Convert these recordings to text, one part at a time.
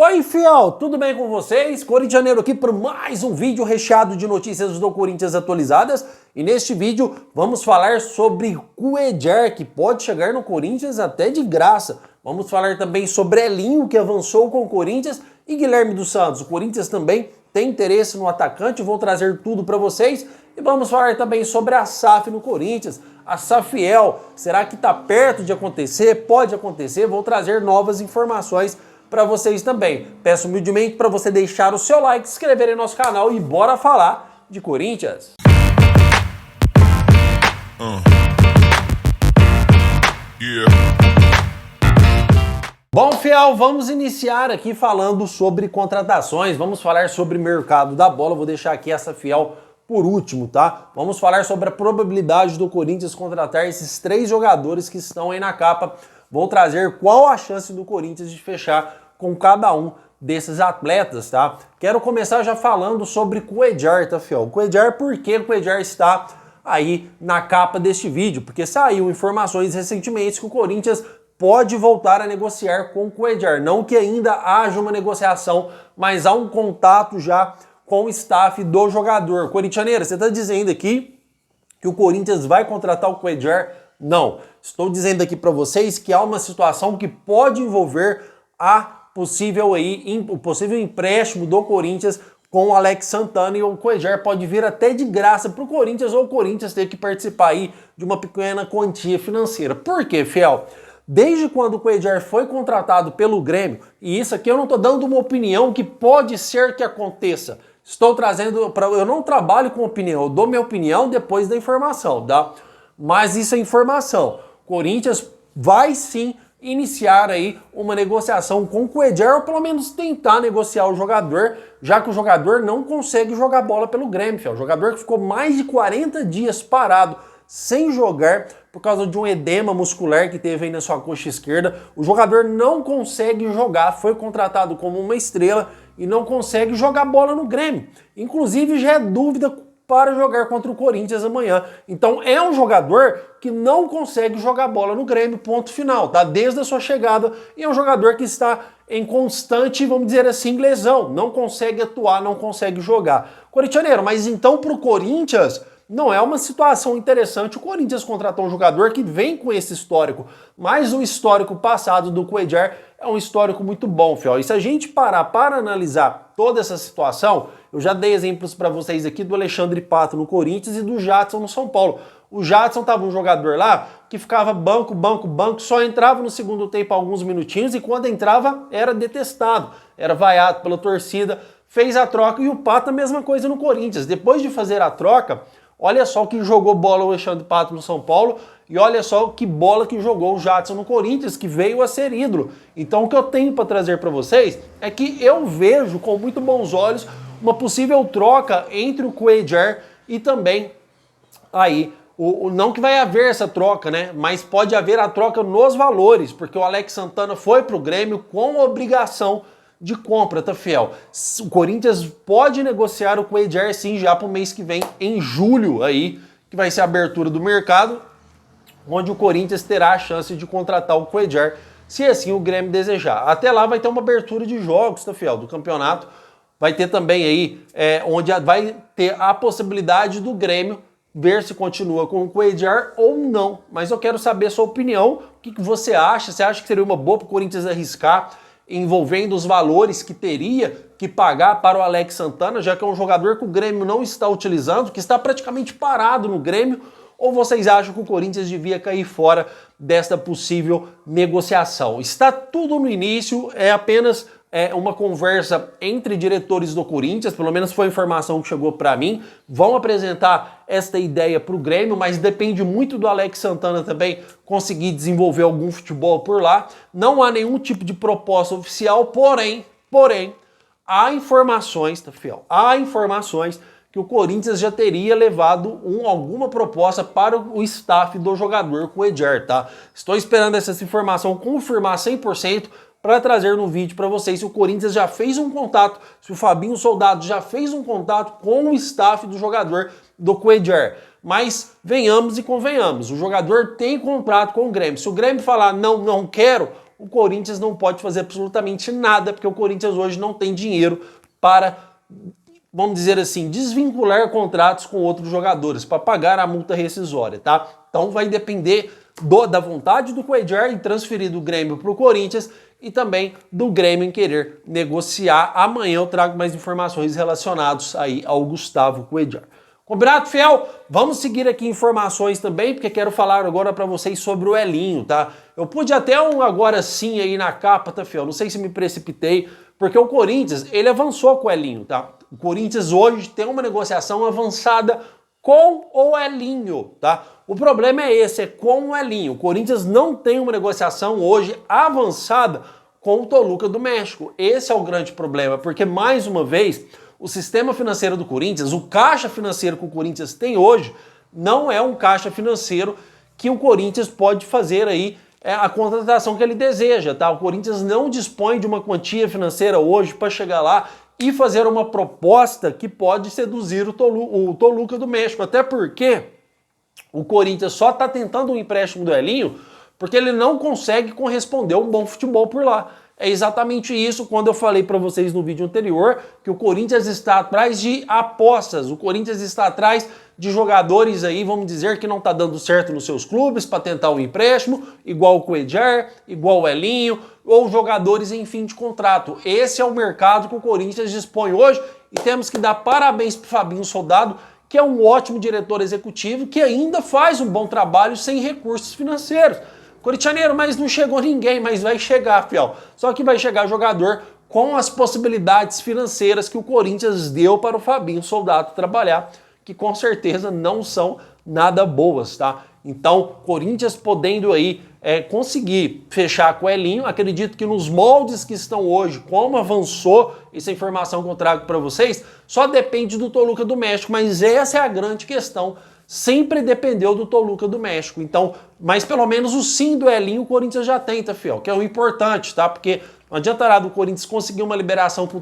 Oi, fiel, tudo bem com vocês? Corintianeiro aqui para mais um vídeo recheado de notícias do Corinthians atualizadas. E neste vídeo vamos falar sobre Cuéllar, que pode chegar no Corinthians até de graça. Vamos falar também sobre Elinho, que avançou com o Corinthians, e Guilherme dos Santos. O Corinthians também tem interesse no atacante, vou trazer tudo para vocês. E vamos falar também sobre a SAF no Corinthians. A Safiel, será que está perto de acontecer? Pode acontecer, vou trazer novas informações para vocês também. Peço humildemente para você deixar o seu like, se inscrever em nosso canal e bora falar de Corinthians. Bom, fiel, vamos iniciar aqui falando sobre contratações, vamos falar sobre mercado da bola, vou deixar aqui essa fiel por último, tá? Vamos falar sobre a probabilidade do Corinthians contratar esses 3 jogadores que estão aí na capa. Vou trazer qual a chance do Corinthians de fechar com cada um desses atletas, tá? Quero começar já falando sobre Cuéllar, tá, fiel? Cuéllar, por que Cuéllar está aí na capa deste vídeo? Porque saiu informações recentemente que o Corinthians pode voltar a negociar com o Cuéllar. Não que ainda haja uma negociação, mas há um contato já com o staff do jogador. Corintianeira, você está dizendo aqui que o Corinthians vai contratar o Cuéllar? Não. Estou dizendo aqui para vocês que há uma situação que pode envolver o possível empréstimo do Corinthians com o Alex Santana, e o Cuéllar pode vir até de graça para o Corinthians, ou o Corinthians ter que participar aí de uma pequena quantia financeira. Por quê, fiel? Desde quando o Cuéllar foi contratado pelo Grêmio, e isso aqui eu não estou dando uma opinião que pode ser que aconteça. Estou trazendo, eu não trabalho com opinião, eu dou minha opinião depois da informação, tá? Mas isso é informação. Corinthians vai sim iniciar aí uma negociação com o Cuéllar, ou pelo menos tentar negociar o jogador, já que o jogador não consegue jogar bola pelo Grêmio, fiel. O jogador que ficou mais de 40 dias parado sem jogar por causa de um edema muscular que teve aí na sua coxa esquerda. O jogador não consegue jogar, foi contratado como uma estrela e não consegue jogar bola no Grêmio. Inclusive já é dúvida para jogar contra o Corinthians amanhã. Então é um jogador que não consegue jogar bola no Grêmio, ponto final, tá? Desde a sua chegada, e é um jogador que está em constante, vamos dizer assim, lesão. Não consegue atuar, não consegue jogar. Corintianeiro, mas então para o Corinthians não é uma situação interessante. O Corinthians contratou um jogador que vem com esse histórico, mas o histórico passado do Cuéllar é um histórico muito bom, fiel. E se a gente parar para analisar toda essa situação, eu já dei exemplos para vocês aqui do Alexandre Pato no Corinthians e do Jadson no São Paulo. O Jadson estava um jogador lá que ficava banco, só entrava no segundo tempo alguns minutinhos, e quando entrava era detestado, era vaiado pela torcida, fez a troca, e o Pato a mesma coisa no Corinthians. Depois de fazer a troca, olha só que jogou bola o Alexandre Pato no São Paulo, e olha só que bola que jogou o Jadson no Corinthians, que veio a ser ídolo. Então o que eu tenho para trazer para vocês é que eu vejo com muito bons olhos uma possível troca entre o Cuéllar e também aí, não que vai haver essa troca, né? Mas pode haver a troca nos valores, porque o Alex Santana foi para o Grêmio com obrigação de compra, tá, fiel? O Corinthians pode negociar o Cuéllar sim já para o mês que vem, em julho aí, que vai ser a abertura do mercado, onde o Corinthians terá a chance de contratar o Cuéllar, se assim o Grêmio desejar. Até lá vai ter uma abertura de jogos, tá, fiel? Do campeonato. Vai ter também aí, onde vai ter a possibilidade do Grêmio ver se continua com o Cuéllar ou não. Mas eu quero saber a sua opinião, o que você acha? Você acha que seria uma boa para o Corinthians arriscar, envolvendo os valores que teria que pagar para o Alex Santana, já que é um jogador que o Grêmio não está utilizando, que está praticamente parado no Grêmio? Ou vocês acham que o Corinthians devia cair fora desta possível negociação? Está tudo no início, é apenas uma conversa entre diretores do Corinthians, pelo menos foi a informação que chegou para mim. Vão apresentar esta ideia para o Grêmio, mas depende muito do Alex Santana também conseguir desenvolver algum futebol por lá. Não há nenhum tipo de proposta oficial, porém, há informações, tá, fiel? Há informações que o Corinthians já teria levado alguma proposta para o staff do jogador Cuéllar, tá? Estou esperando essa informação confirmar 100% para trazer no vídeo para vocês se o Corinthians já fez um contato, se o Fabinho Soldado já fez um contato com o staff do jogador do Cuéllar. Mas venhamos e convenhamos, o jogador tem contrato com o Grêmio. Se o Grêmio falar não quero, o Corinthians não pode fazer absolutamente nada, porque o Corinthians hoje não tem dinheiro para, vamos dizer assim, desvincular contratos com outros jogadores, para pagar a multa rescisória, tá? Então vai depender da vontade do Cuéllar em transferir do Grêmio para o Corinthians e também do Grêmio em querer negociar. Amanhã eu trago mais informações relacionadas aí ao Gustavo Cuéllar. Combinado, fiel? Vamos seguir aqui informações também, porque quero falar agora para vocês sobre o Elinho, tá? Eu pude até um agora sim aí na capa, tá, fiel? Não sei se me precipitei, porque o Corinthians, ele avançou com o Elinho, tá? O Corinthians hoje tem uma negociação avançada com o Elinho, tá? O problema é esse, é com o Elinho. O Corinthians não tem uma negociação hoje avançada com o Toluca do México. Esse é o grande problema, porque mais uma vez, o sistema financeiro do Corinthians, o caixa financeiro que o Corinthians tem hoje, não é um caixa financeiro que o Corinthians pode fazer aí a contratação que ele deseja, tá? O Corinthians não dispõe de uma quantia financeira hoje para chegar lá e fazer uma proposta que pode seduzir o Toluca do México, até porque o Corinthians só está tentando um empréstimo do Elinho porque ele não consegue corresponder a um bom futebol por lá. É exatamente isso quando eu falei para vocês no vídeo anterior que o Corinthians está atrás de apostas, o Corinthians está atrás de jogadores aí, vamos dizer, que não está dando certo nos seus clubes para tentar um empréstimo, igual o Cuéllar, igual o Elinho, ou jogadores em fim de contrato. Esse é o mercado que o Corinthians dispõe hoje e temos que dar parabéns para o Fabinho Soldado, que é um ótimo diretor executivo que ainda faz um bom trabalho sem recursos financeiros. Corintianeiro, mas não chegou ninguém, mas vai chegar, fiel. Só que vai chegar jogador com as possibilidades financeiras que o Corinthians deu para o Fabinho Soldado trabalhar, que com certeza não são nada boas, tá? Então, Corinthians podendo aí conseguir fechar com o Elinho, acredito que nos moldes que estão hoje, como avançou essa informação que eu trago para vocês, só depende do Toluca do México, mas essa é a grande questão. Sempre dependeu do Toluca do México. Então, mas pelo menos o sim do Elinho o Corinthians já tem, tá, fiel? Que é o importante, tá? Porque não adianta nada o Corinthians conseguir uma liberação com o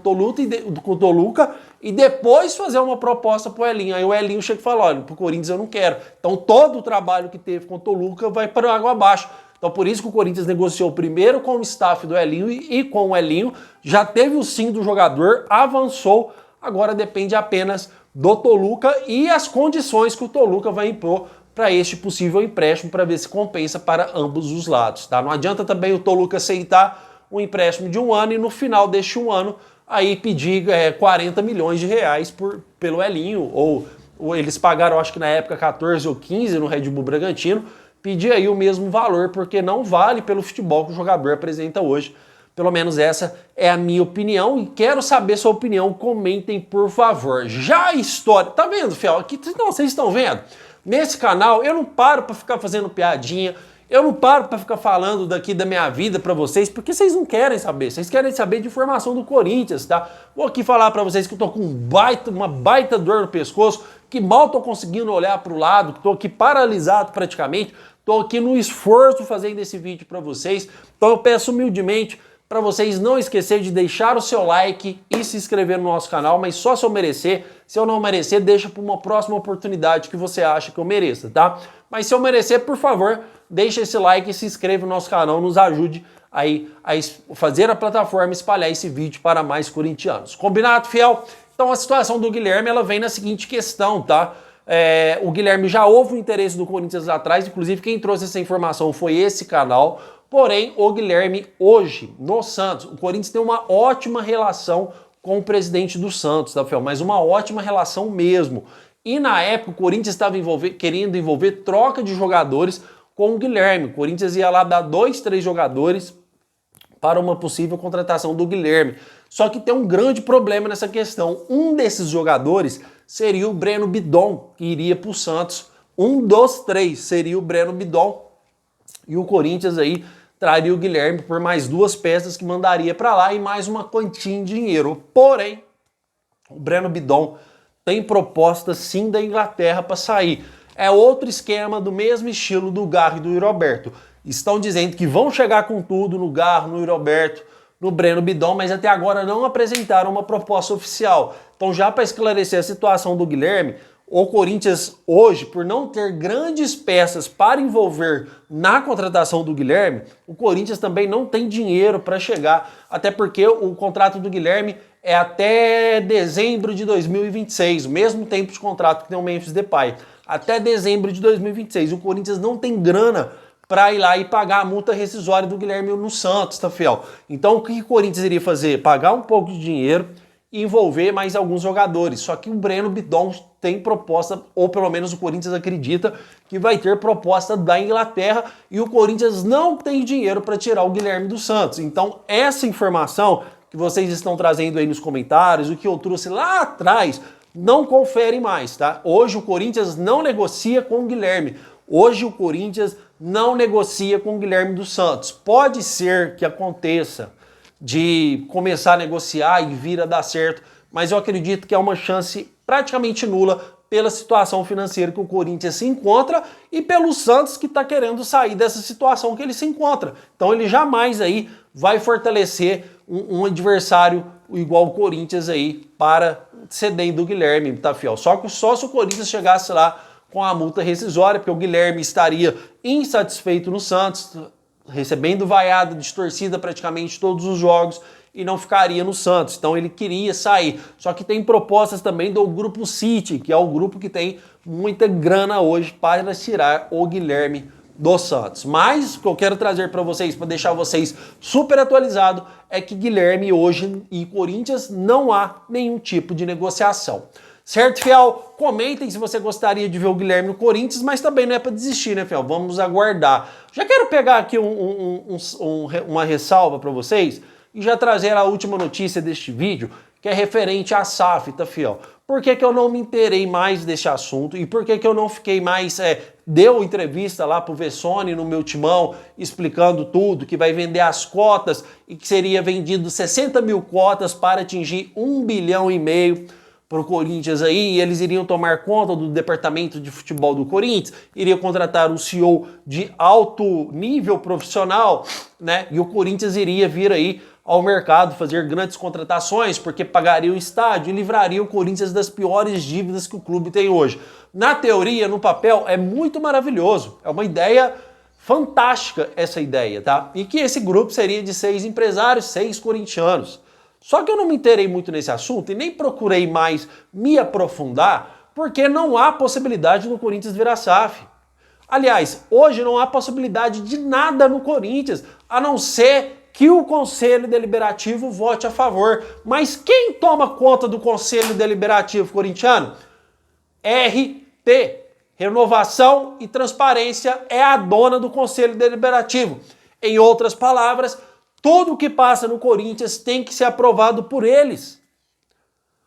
Toluca e depois fazer uma proposta pro Elinho. Aí o Elinho chega e fala, olha, pro Corinthians eu não quero. Então todo o trabalho que teve com o Toluca vai para água abaixo. Então por isso que o Corinthians negociou primeiro com o staff do Elinho e com o Elinho. Já teve o sim do jogador, avançou. Agora depende apenas do Toluca e as condições que o Toluca vai impor para este possível empréstimo, para ver se compensa para ambos os lados, tá? Não adianta também o Toluca aceitar um empréstimo de um ano e no final deste um ano aí pedir 40 milhões de reais pelo Elinho, ou eles pagaram, acho que na época 14 ou 15 no Red Bull Bragantino, pedir aí o mesmo valor, porque não vale pelo futebol que o jogador apresenta hoje. Pelo menos essa é a minha opinião e quero saber sua opinião. Comentem, por favor. Já a história... Tá vendo, fiel? Aqui, não, vocês estão vendo? Nesse canal eu não paro para ficar fazendo piadinha, eu não paro para ficar falando daqui da minha vida para vocês, porque vocês não querem saber. Vocês querem saber de informação do Corinthians, tá? Vou aqui falar para vocês que eu tô com uma baita dor no pescoço, que mal tô conseguindo olhar para o lado, que tô aqui paralisado praticamente, tô aqui no esforço fazendo esse vídeo para vocês. Então eu peço humildemente para vocês não esquecerem de deixar o seu like e se inscrever no nosso canal, mas só se eu merecer. Se eu não merecer, deixa para uma próxima oportunidade que você acha que eu mereça, tá? Mas se eu merecer, por favor, deixa esse like e se inscreva no nosso canal, nos ajude aí a fazer a plataforma espalhar esse vídeo para mais corintianos. Combinado, fiel? Então a situação do Guilherme, ela vem na seguinte questão, tá? O Guilherme já houve o interesse do Corinthians lá atrás, inclusive quem trouxe essa informação foi esse canal. Porém, o Guilherme hoje, no Santos, o Corinthians tem uma ótima relação com o presidente do Santos, tá, Fel? Mas uma ótima relação mesmo. E na época o Corinthians estava querendo envolver troca de jogadores com o Guilherme. O Corinthians ia lá dar 2, 3 jogadores para uma possível contratação do Guilherme. Só que tem um grande problema nessa questão. Um desses jogadores seria o Breno Bidon, que iria para o Santos. Um dos 3 seria o Breno Bidon. E o Corinthians aí traria o Guilherme por mais 2 peças que mandaria para lá e mais uma quantia em dinheiro. Porém, o Breno Bidon tem proposta sim da Inglaterra para sair. É outro esquema do mesmo estilo do Garro e do Roberto. Estão dizendo que vão chegar com tudo no Garro, no Roberto, no Breno Bidon, mas até agora não apresentaram uma proposta oficial. Então já para esclarecer a situação do Guilherme, O Corinthians hoje, por não ter grandes peças para envolver na contratação do Guilherme, o Corinthians também não tem dinheiro para chegar, até porque o contrato do Guilherme é até dezembro de 2026, o mesmo tempo de contrato que tem o Memphis Depay, até dezembro de 2026. O Corinthians não tem grana para ir lá e pagar a multa rescisória do Guilherme no Santos, tá, fiel? Então o que o Corinthians iria fazer? Pagar um pouco de dinheiro e envolver mais alguns jogadores. Só que o Breno Bidon tem proposta, ou pelo menos o Corinthians acredita que vai ter proposta da Inglaterra, e o Corinthians não tem dinheiro para tirar o Guilherme do Santos. Então essa informação que vocês estão trazendo aí nos comentários, o que eu trouxe lá atrás, não confere mais, tá? Hoje o Corinthians não negocia com o Guilherme. Hoje o Corinthians não negocia com o Guilherme dos Santos. Pode ser que aconteça de começar a negociar e vir a dar certo, mas eu acredito que é uma chance praticamente nula pela situação financeira que o Corinthians se encontra e pelo Santos que está querendo sair dessa situação que ele se encontra. Então ele jamais aí vai fortalecer um adversário igual o Corinthians aí para ceder do Guilherme, tá, fiel? Só se o Corinthians chegasse lá com a multa rescisória, porque o Guilherme estaria insatisfeito no Santos, recebendo vaiada de torcida praticamente todos os jogos e não ficaria no Santos. Então ele queria sair. Só que tem propostas também do Grupo City, que é o grupo que tem muita grana hoje para tirar o Guilherme do Santos. Mas o que eu quero trazer para vocês, para deixar vocês super atualizados, é que Guilherme hoje e Corinthians não há nenhum tipo de negociação. Certo, fiel? Comentem se você gostaria de ver o Guilherme no Corinthians, mas também não é para desistir, né, fiel? Vamos aguardar. Já quero pegar aqui uma ressalva para vocês e já trazer a última notícia deste vídeo, que é referente à SAF, tá, fiel? Por que que eu não me inteirei mais desse assunto e por que que eu não fiquei mais... deu entrevista lá pro Vessone no meu timão, explicando tudo, que vai vender as cotas e que seria vendido 60 mil cotas para atingir 1,5 bilhão para o Corinthians aí, e eles iriam tomar conta do departamento de futebol do Corinthians, iriam contratar um CEO de alto nível profissional, né? E o Corinthians iria vir aí ao mercado fazer grandes contratações, porque pagaria o estádio e livraria o Corinthians das piores dívidas que o clube tem hoje. Na teoria, no papel, é muito maravilhoso, é uma ideia fantástica essa ideia, tá? E que esse grupo seria de 6 empresários, 6 corintianos. Só que eu não me inteirei muito nesse assunto e nem procurei mais me aprofundar, porque não há possibilidade do Corinthians virar SAF. Aliás, hoje não há possibilidade de nada no Corinthians, a não ser que o Conselho Deliberativo vote a favor. Mas quem toma conta do Conselho Deliberativo corintiano? RT, Renovação e Transparência, é a dona do Conselho Deliberativo. Em outras palavras, tudo o que passa no Corinthians tem que ser aprovado por eles.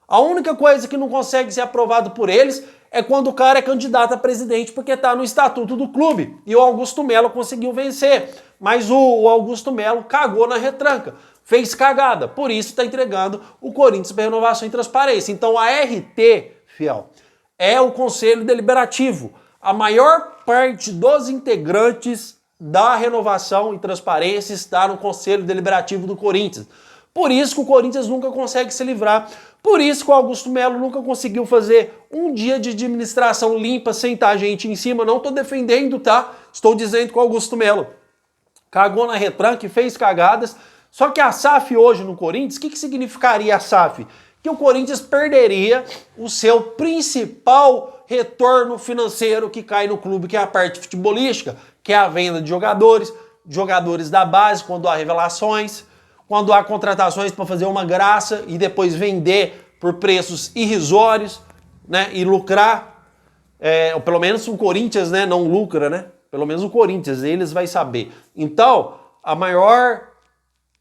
A única coisa que não consegue ser aprovado por eles é quando o cara é candidato a presidente porque está no estatuto do clube. E o Augusto Melo conseguiu vencer. Mas o Augusto Melo cagou na retranca. Fez cagada. Por isso está entregando o Corinthians para Renovação e Transparência. Então a RT, fiel, é o Conselho Deliberativo. A maior parte dos integrantes da Renovação e Transparência está no Conselho Deliberativo do Corinthians. Por isso que o Corinthians nunca consegue se livrar. Por isso que o Augusto Melo nunca conseguiu fazer um dia de administração limpa sem estar gente em cima. Não estou defendendo, tá? Estou dizendo que o Augusto Melo cagou na retranca e fez cagadas. Só que a SAF hoje no Corinthians, o que significaria a SAF? Que o Corinthians perderia o seu principal retorno financeiro que cai no clube, que é a parte futebolística, que é a venda de jogadores da base, quando há revelações, quando há contratações para fazer uma graça e depois vender por preços irrisórios, né, e lucrar. Ou pelo menos o Corinthians, né, não lucra, né? Pelo menos o Corinthians, eles vai saber. Então,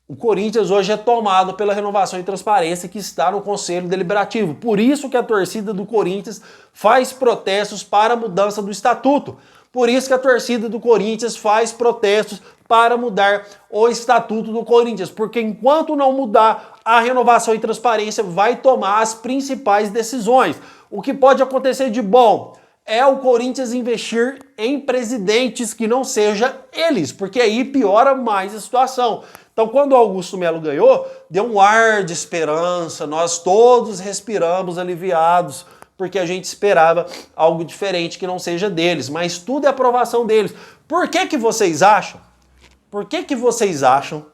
o Corinthians hoje é tomado pela Renovação e Transparência, que está no Conselho Deliberativo. Por isso que a torcida do Corinthians faz protestos para a mudança do estatuto. Por isso que a torcida do Corinthians faz protestos para mudar o estatuto do Corinthians. Porque enquanto não mudar, a Renovação e Transparência vai tomar as principais decisões. O que pode acontecer de bom é o Corinthians investir em presidentes que não seja eles, porque aí piora mais a situação. Então, quando o Augusto Melo ganhou, deu um ar de esperança, nós todos respiramos aliviados, porque a gente esperava algo diferente que não seja deles, mas tudo é aprovação deles. Por que que vocês acham? Por que que vocês acham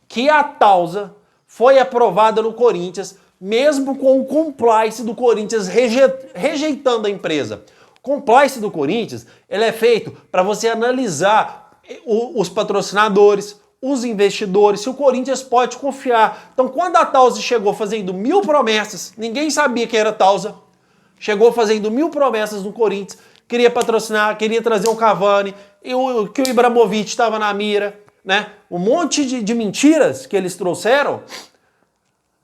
que a Tausa foi aprovada no Corinthians, mesmo com o compliance do Corinthians rejeitando a empresa? O compliance do Corinthians, ele é feito para você analisar os patrocinadores, os investidores, se o Corinthians pode confiar. Então, quando a Tausa chegou fazendo 1000 promessas, ninguém sabia quem era a Tausa, chegou fazendo 1000 promessas no Corinthians, queria patrocinar, queria trazer um Cavani, que o Ibrahimovic estava na mira, né? Um monte de mentiras que eles trouxeram,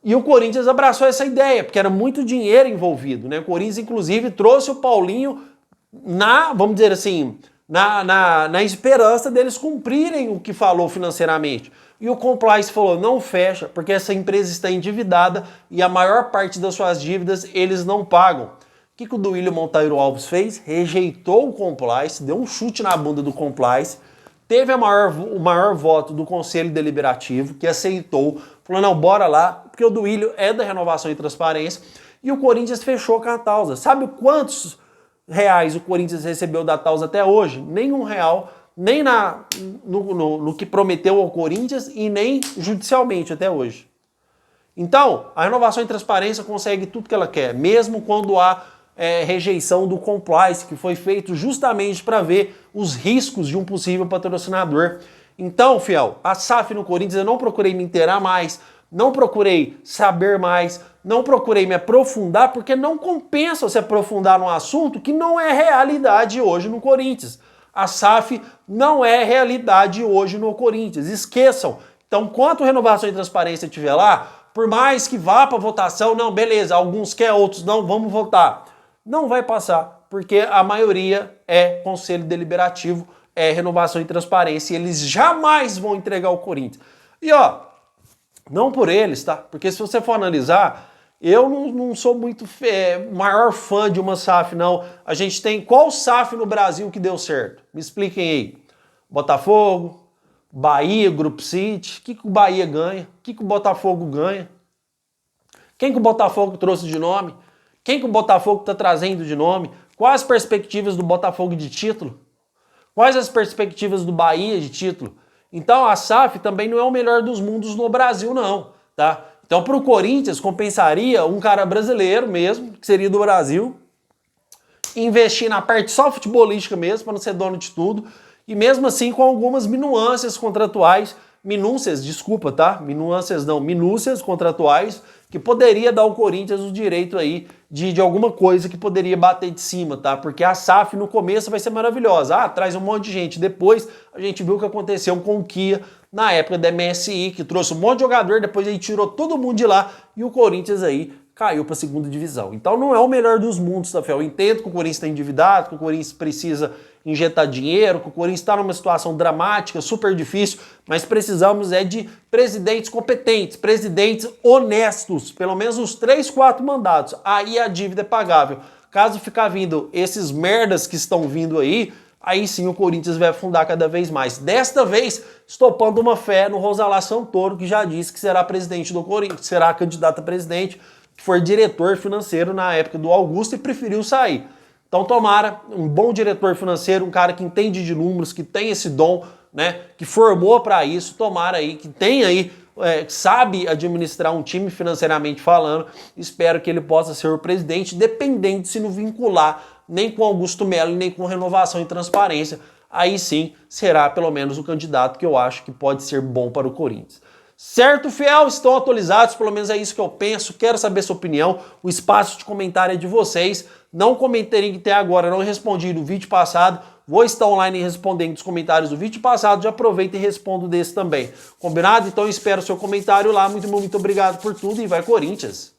e o Corinthians abraçou essa ideia, porque era muito dinheiro envolvido, né? O Corinthians, inclusive, trouxe o Paulinho vamos dizer assim, na esperança deles cumprirem o que falou financeiramente. E o compliance falou, não fecha, porque essa empresa está endividada e a maior parte das suas dívidas eles não pagam. O que o Duílio Monteiro Alves fez? Rejeitou o compliance, deu um chute na bunda do compliance, teve o maior voto do Conselho Deliberativo, que aceitou, falou, não, bora lá, porque o Duílio é da Renovação e Transparência, e o Corinthians fechou com a Tausa. Sabe quantos reais o Corinthians recebeu da Tausa até hoje? Nenhum real, nem no que prometeu ao Corinthians e nem judicialmente até hoje. Então, a Renovação e Transparência consegue tudo que ela quer, mesmo quando há rejeição do compliance, que foi feito justamente para ver os riscos de um possível patrocinador. Então, fiel, a SAF no Corinthians eu não procurei me inteirar mais, não procurei saber mais, não procurei me aprofundar, porque não compensa se aprofundar num assunto que não é realidade hoje no Corinthians. A SAF não é realidade hoje no Corinthians, esqueçam. Então, enquanto Renovação e Transparência estiver lá, por mais que vá para votação, não, beleza, alguns quer, outros não, vamos votar. Não vai passar, porque a maioria é Conselho Deliberativo, é Renovação e Transparência, e eles jamais vão entregar o Corinthians. E ó, não por eles, tá? Porque se você for analisar, eu não sou muito maior fã de uma SAF, não. A gente tem qual SAF no Brasil que deu certo? Me expliquem aí. Botafogo, Bahia, Group City, o que o Bahia ganha? O que o Botafogo ganha? Quem que o Botafogo trouxe de nome? Quem que o Botafogo está trazendo de nome? Quais as perspectivas do Botafogo de título? Quais as perspectivas do Bahia de título? Então a SAF também não é o melhor dos mundos no Brasil, não, tá? Então para o Corinthians compensaria um cara brasileiro mesmo, que seria do Brasil, investir na parte só futebolística mesmo, para não ser dono de tudo, e mesmo assim com algumas minúcias contratuais, minúcias contratuais, que poderia dar ao Corinthians o direito aí de alguma coisa que poderia bater de cima, tá? Porque a SAF no começo vai ser maravilhosa. Ah, traz um monte de gente. Depois a gente viu o que aconteceu com o Kia na época da MSI, que trouxe um monte de jogador, depois aí tirou todo mundo de lá e o Corinthians aí caiu para a segunda divisão. Então não é o melhor dos mundos, tá, Fel? Eu entendo que o Corinthians está endividado, que o Corinthians precisa injetar dinheiro, que o Corinthians está numa situação dramática, super difícil, mas precisamos de presidentes competentes, presidentes honestos, pelo menos uns 3, 4 mandatos. Aí a dívida é pagável. Caso ficar vindo esses merdas que estão vindo aí sim o Corinthians vai afundar cada vez mais. Desta vez, estou pondo uma fé no Rosalá Santoro, que já disse que será presidente do Corinthians, será candidato a presidente, que foi diretor financeiro na época do Augusto e preferiu sair. Então tomara um bom diretor financeiro, um cara que entende de números, que tem esse dom, né, que formou para isso, tomara aí, que tem aí, sabe administrar um time financeiramente falando, espero que ele possa ser o presidente, dependente se não vincular nem com Augusto Melo, nem com Renovação e Transparência, aí sim será pelo menos o candidato que eu acho que pode ser bom para o Corinthians. Certo, fiel? Estão atualizados, pelo menos é isso que eu penso, quero saber sua opinião, o espaço de comentário é de vocês, não comentem que até agora não respondi no vídeo passado, vou estar online respondendo os comentários do vídeo passado, já aproveito e respondo desse também, combinado? Então eu espero o seu comentário lá, muito obrigado por tudo e vai Corinthians!